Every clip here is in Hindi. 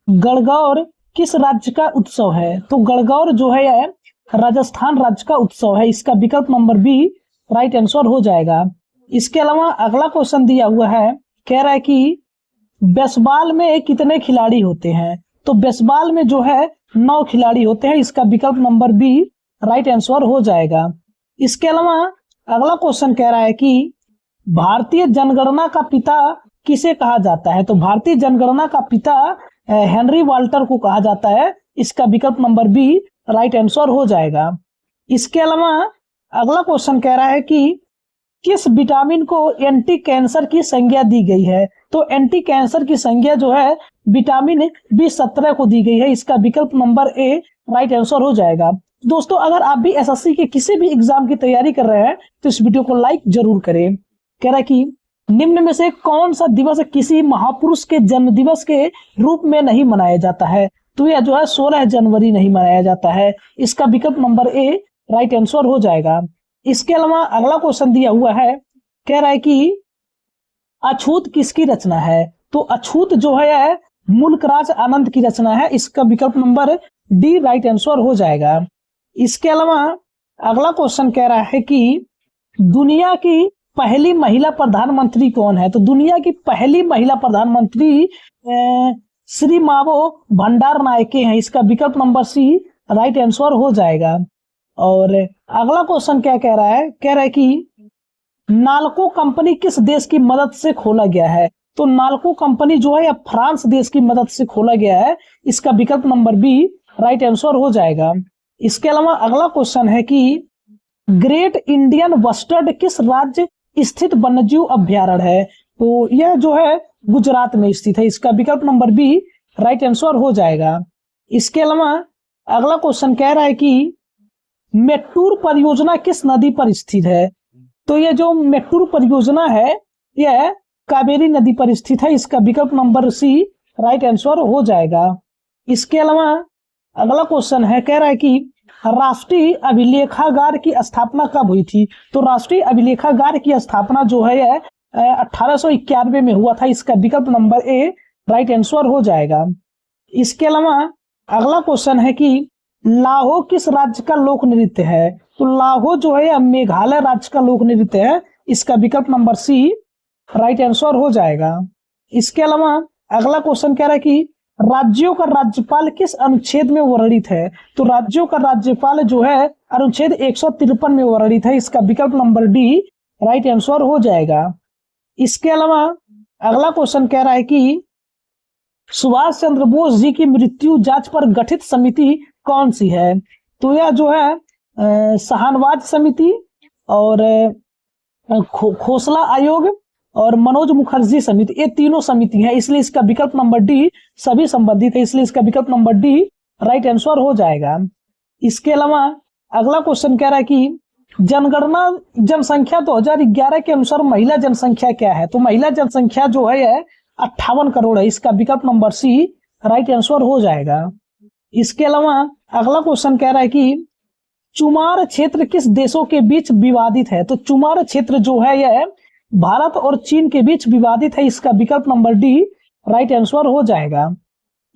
गणगौर किस राज्य का उत्सव है? तो गणगौर जो है यह राजस्थान राज्य का उत्सव है। इसका विकल्प नंबर बी राइट आंसर हो जाएगा। इसके अलावा अगला क्वेश्चन दिया हुआ है, कह रहा है कि बेसबॉल में कितने खिलाड़ी होते हैं? तो बेसबॉल में जो है 9 खिलाड़ी होते हैं। इसका विकल्प नंबर बी राइट आंसर हो जाएगा। इसके अलावा अगला क्वेश्चन कह रहा है कि भारतीय जनगणना का पिता किसे कहा जाता है? तो भारतीय जनगणना का पिता हेनरी वाल्टर को कहा जाता है। इसका विकल्प नंबर बी राइट आंसर हो जाएगा। इसके अलावा अगला क्वेश्चन कह रहा है कि किस विटामिन को एंटी कैंसर की संज्ञा दी गई है? तो एंटी कैंसर की संज्ञा जो है विटामिन B17 को दी गई है। इसका विकल्प नंबर ए राइट आंसर हो जाएगा। दोस्तों, अगर आप भी एसएससी के किसी भी एग्जाम की तैयारी कर रहे हैं तो इस वीडियो को लाइक जरूर करें। कह रहा है कि निम्न में से कौन सा दिवस किसी महापुरुष के जन्म दिवस के रूप में नहीं मनाया जाता है? तो यह जो है 16 जनवरी नहीं मनाया जाता है। इसका विकल्प नंबर ए राइट आंसर हो जाएगा। इसके अलावा अगला क्वेश्चन दिया हुआ है, कह रहा है कि अछूत किसकी रचना है? तो अछूत जो है मुल्कराज आनंद की रचना है। इसका विकल्प नंबर डी राइट आंसर हो जाएगा। इसके अलावा अगला क्वेश्चन कह रहा है कि दुनिया की पहली महिला प्रधानमंत्री कौन है? तो दुनिया की पहली महिला प्रधानमंत्री श्री मावो भंडार नायके हैं। इसका विकल्प नंबर सी राइट आंसर हो जाएगा। और अगला क्वेश्चन क्या कह रहा है, कह रहा है कि नाल्को कंपनी किस देश की मदद से खोला गया है? तो नाल्को कंपनी जो है फ्रांस देश की मदद से खोला गया है। इसका विकल्प नंबर बी राइट आंसर हो जाएगा। इसके अलावा अगला क्वेश्चन है कि ग्रेट इंडियन बस्टर्ड किस राज्य स्थित वन्यजीव अभ्यारण्य है? तो यह जो है गुजरात में स्थित है। इसका विकल्प नंबर बी राइट आंसर हो जाएगा। इसके अलावा अगला क्वेश्चन कह रहा है कि मेट्टूर परियोजना किस नदी पर स्थित है? तो यह जो मेट्टूर परियोजना है यह कावेरी नदी पर स्थित है। इसका विकल्प नंबर सी राइट आंसर हो जाएगा। इसके अलावा अगला क्वेश्चन है, कह रहा है कि राष्ट्रीय अभिलेखागार की स्थापना कब हुई थी? तो राष्ट्रीय अभिलेखागार की स्थापना जो है यह 1891 में हुआ था। इसका विकल्प नंबर ए राइट आंसर हो जाएगा। इसके अलावा अगला क्वेश्चन है कि लाहो किस राज्य का लोक नृत्य है? तो लाहो जो है यह मेघालय राज्य का लोक नृत्य है। इसका विकल्प नंबर सी राइट आंसर हो जाएगा। इसके अलावा अगला क्वेश्चन कह रहा है कि राज्यों का राज्यपाल किस अनुच्छेद में वर्णित है? तो राज्यों का राज्यपाल जो है अनुच्छेद 153 में वर्णित है। इसका विकल्प नंबर डी राइट आंसर हो जाएगा। इसके अलावा अगला क्वेश्चन कह रहा है कि सुभाष चंद्र बोस जी की मृत्यु जांच पर गठित समिति कौन सी है? तो यह जो है सहानवाज समिति और खोसला आयोग और मनोज मुखर्जी समिति, ये तीनों समिति है। इसलिए इसका विकल्प नंबर डी सभी संबंधित है। इसलिए इसका विकल्प नंबर डी राइट आंसर हो जाएगा। इसके अलावा अगला क्वेश्चन कह रहा है कि जनगणना जनसंख्या 2011 के अनुसार महिला जनसंख्या क्या है? तो महिला जनसंख्या जो है 58 करोड़ है। इसका विकल्प नंबर सी राइट आंसर हो जाएगा। इसके अलावा अगला क्वेश्चन कह रहा है कि चुमार क्षेत्र किस देशों के बीच विवादित है? तो चुमार क्षेत्र जो है यह भारत और चीन के बीच विवादित है। इसका विकल्प नंबर डी राइट आंसर हो जाएगा।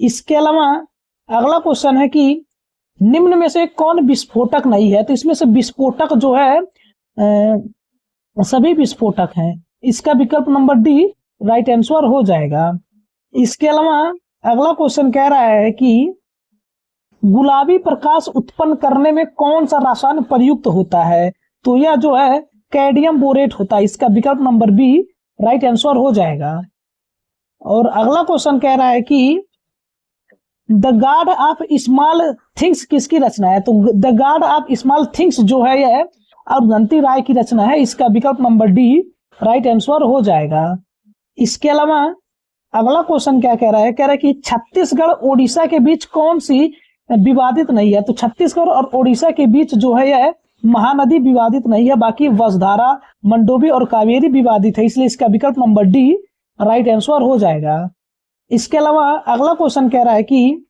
इसके अलावा अगला क्वेश्चन है कि निम्न में से कौन विस्फोटक नहीं है? तो इसमें से विस्फोटक जो है सभी विस्फोटक हैं। इसका विकल्प नंबर डी राइट आंसर हो जाएगा। इसके अलावा अगला क्वेश्चन कह रहा है कि गुलाबी प्रकाश उत्पन्न करने में कौन सा रसायन प्रयुक्त होता है? तो यह जो है कैडमियम बोरेट होता है। इसका विकल्प नंबर बी राइट आंसर हो जाएगा। और अगला क्वेश्चन कह रहा है कि the God of small things किसकी रचना है? तो the God of small things जो है यह अरुंधति राय की रचना है। इसका विकल्प नंबर डी राइट आंसर हो जाएगा। इसके अलावा अगला क्वेश्चन क्या कह रहा है, कह रहा है कि छत्तीसगढ़ ओडिशा के बीच कौन सी विवादित नहीं है? तो छत्तीसगढ़ और ओडिशा के बीच जो है यह महानदी विवादित नहीं है, बाकी वसुधारा, मंडोवी और कावेरी विवादित है। इसलिए इसका विकल्प नंबर डी राइट आंसर हो जाएगा। इसके अलावा अगला क्वेश्चन कह रहा है कि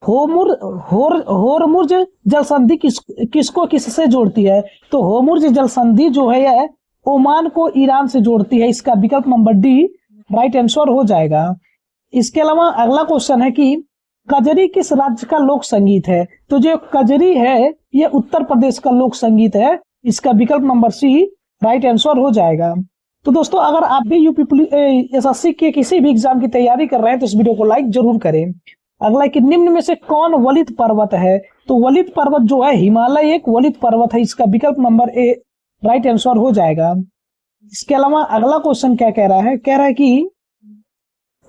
होर्मुज जल संधि किसको किससे जोड़ती है? तो होर्मुज जल संधि जो है यह ओमान को ईरान से जोड़ती है। इसका विकल्प नंबर डी राइट आंसर हो जाएगा। इसके अलावा अगला क्वेश्चन है कि कजरी किस राज्य का लोक संगीत है? तो जो कजरी है ये उत्तर प्रदेश का लोक संगीत है। इसका विकल्प नंबर सी राइट आंसर हो जाएगा। तो दोस्तों अगर आप भी यूपी एसएससी के किसी भी एग्जाम की तैयारी कर रहे हैं तो इस वीडियो को लाइक जरूर करें। अगला कि निम्न में से कौन वलित पर्वत है? तो वलित पर्वत जो है हिमालय एक वलित पर्वत है। इसका विकल्प नंबर ए राइट आंसर हो जाएगा। इसके अलावा अगला क्वेश्चन क्या कह रहा है? कह रहा है कि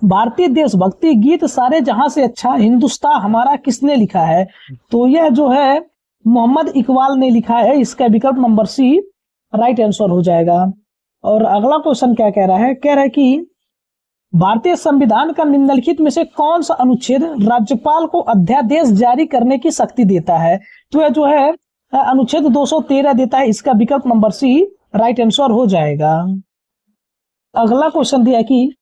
भारतीय देशभक्ति गीत सारे जहां से अच्छा हिंदुस्तान हमारा किसने लिखा है? तो यह जो है मोहम्मद इकबाल ने लिखा है। इसका विकल्प नंबर सी राइट आंसर हो जाएगा। और अगला क्वेश्चन क्या कह रहा है? कह रहा है कि भारतीय संविधान का निम्नलिखित में से कौन सा अनुच्छेद राज्यपाल को अध्यादेश जारी करने की शक्ति देता है? तो यह जो है अनुच्छेद 213 देता है। इसका विकल्प नंबर सी राइट आंसर हो जाएगा। अगला क्वेश्चन दिया कि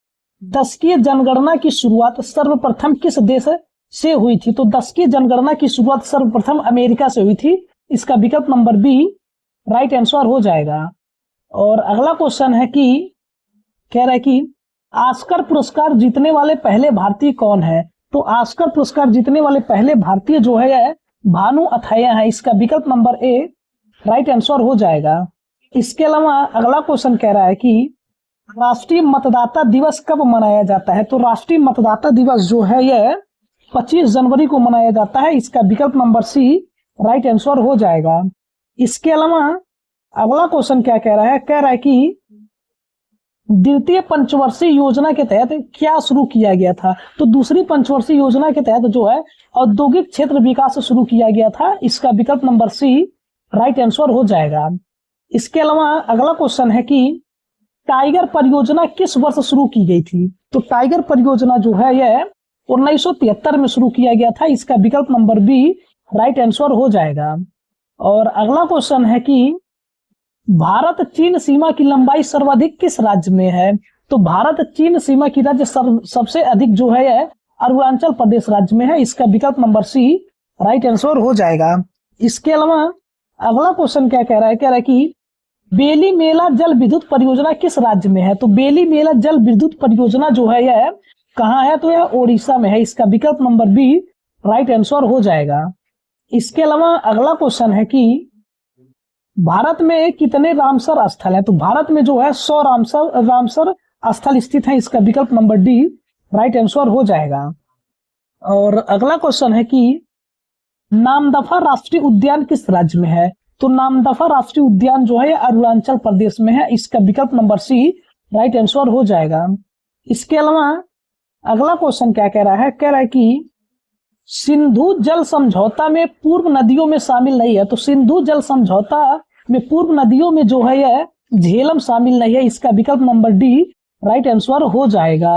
दशकीय जनगणना की शुरुआत सर्वप्रथम किस देश से हुई थी? तो दशकीय जनगणना की शुरुआत सर्वप्रथम अमेरिका से हुई थी। इसका विकल्प नंबर बी राइट आंसर हो जाएगा। और अगला क्वेश्चन है कि कह रहा है कि ऑस्कर पुरस्कार जीतने वाले पहले भारतीय कौन है? तो ऑस्कर पुरस्कार जीतने वाले पहले भारतीय जो है भानु अथैया है। इसका विकल्प नंबर ए राइट आंसर हो जाएगा। इसके अलावा अगला क्वेश्चन कह रहा है कि राष्ट्रीय मतदाता दिवस कब मनाया जाता है? तो राष्ट्रीय मतदाता दिवस जो है यह 25 जनवरी को मनाया जाता है। इसका विकल्प नंबर सी राइट आंसर हो जाएगा। इसके अलावा अगला क्वेश्चन क्या कह रहा है? कह रहा है कि द्वितीय पंचवर्षीय योजना के तहत क्या शुरू किया गया था? तो दूसरी पंचवर्षीय योजना के तहत जो है औद्योगिक क्षेत्र विकास शुरू किया गया था। इसका विकल्प नंबर सी राइट आंसर हो जाएगा। इसके अलावा अगला क्वेश्चन है कि टाइगर परियोजना किस वर्ष शुरू की गई थी? तो टाइगर परियोजना जो है यह 1973 में शुरू किया गया था। इसका विकल्प नंबर बी राइट आंसर हो जाएगा। और अगला क्वेश्चन है कि भारत चीन सीमा की लंबाई सर्वाधिक किस राज्य में है? तो भारत चीन सीमा की राज्य सबसे अधिक जो है अरुणाचल प्रदेश राज्य में है। इसका विकल्प नंबर सी राइट आंसर हो जाएगा। इसके अलावा अगला क्वेश्चन क्या कह रहा है? कह रहा है कि बेली मेला जल विद्युत परियोजना किस राज्य में है? तो बेली मेला जल विद्युत परियोजना जो है यह कहाँ है? तो यह ओडिशा में है। इसका विकल्प नंबर बी राइट आंसर हो जाएगा। इसके अलावा अगला क्वेश्चन है कि भारत में कितने रामसर स्थल है? तो भारत में जो है 100 रामसर स्थल स्थित है। इसका विकल्प नंबर डी राइट आंसर हो जाएगा। और अगला क्वेश्चन है कि नामदफा राष्ट्रीय उद्यान किस राज्य में है? तो नामदफा राष्ट्रीय उद्यान जो है अरुणाचल प्रदेश में है। इसका विकल्प नंबर सी राइट आंसर हो जाएगा। इसके अलावा अगला क्वेश्चन क्या कह रहा है? कह रहा है कि सिंधु जल समझौता में पूर्व नदियों में शामिल नहीं है। तो सिंधु जल समझौता में पूर्व नदियों में जो है यह झेलम शामिल नहीं है। इसका विकल्प नंबर डी राइट आंसर हो जाएगा।